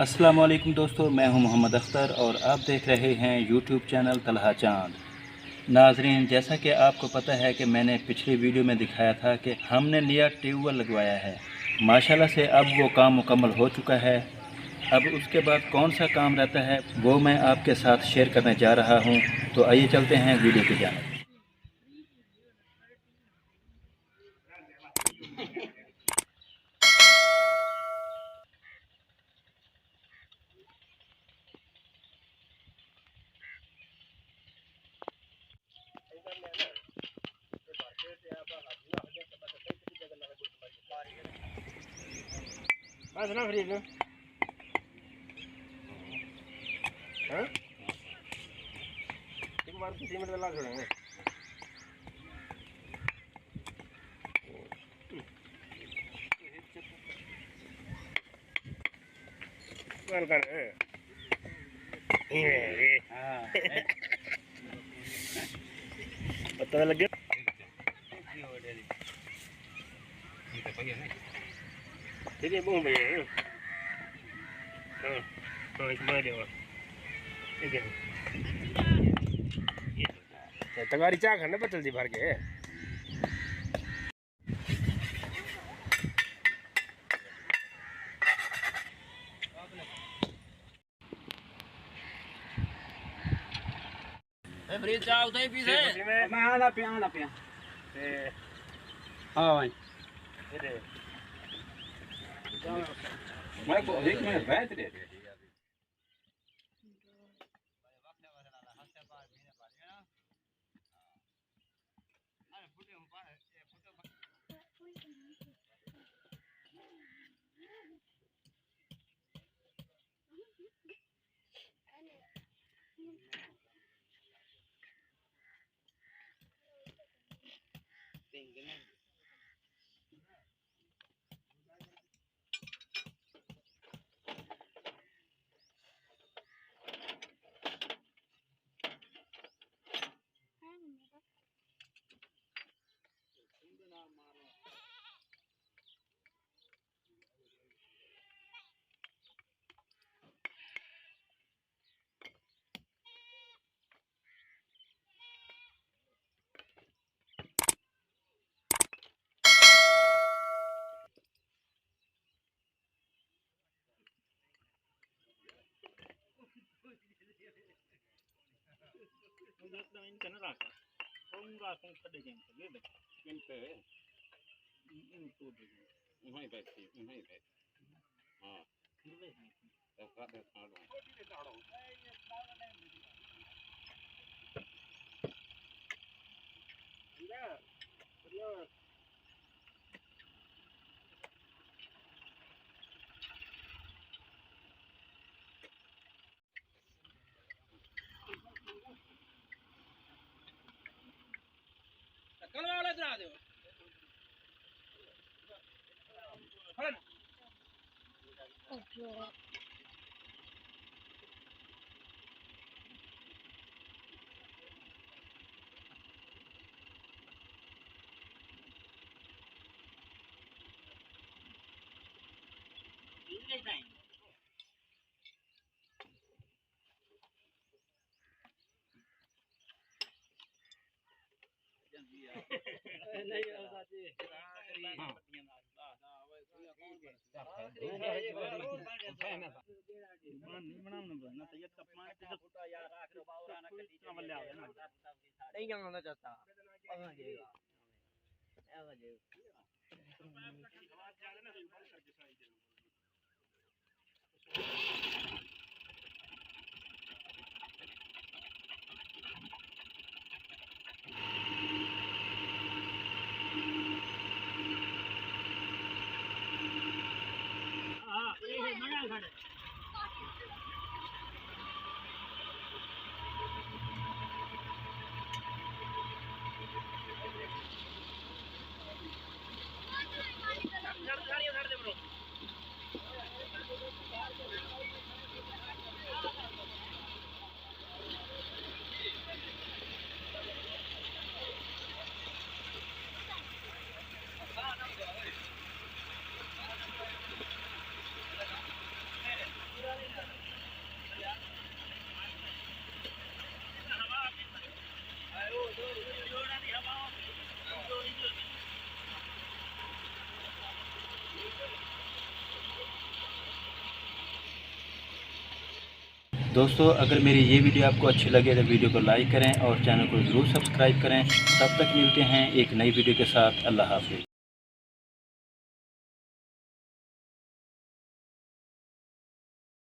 अस्सलाम वालेकुम दोस्तों, मैं हूं मोहम्मद अख्तर और आप देख रहे हैं यूट्यूब चैनल तलहा चांद। नाजरीन, जैसा कि आपको पता है कि मैंने पिछली वीडियो में दिखाया था कि हमने नया ट्यूबवेल लगवाया है। माशाल्लाह से अब वो काम मुकम्मल हो चुका है। अब उसके बाद कौन सा काम रहता है वो मैं आपके साथ शेयर करने जा रहा हूं। तो आइए चलते हैं वीडियो की जानिब। बस ना फ्रीज में हाँ एक बार 3 मिनट ला छोड़ेंगे। कल कर पता लग गया ठीक है बहुत बढ़िया हाँ हाँ इस बार देवा ठीक है तगारी चाह खाने पर जल्दी भर के फ्रीज चाह उठाई पी से मैं आना पिया हाँ भाई ये मैं को एक मिनट बैठ रे कल वाला इधर आ जाओ नहीं होता जी नहीं जाना चाहता दोस्तों अगर मेरी ये वीडियो आपको अच्छी लगे तो वीडियो को लाइक करें और चैनल को ज़रूर सब्सक्राइब करें। तब तक मिलते हैं एक नई वीडियो के साथ। अल्लाह हाफ़िज़।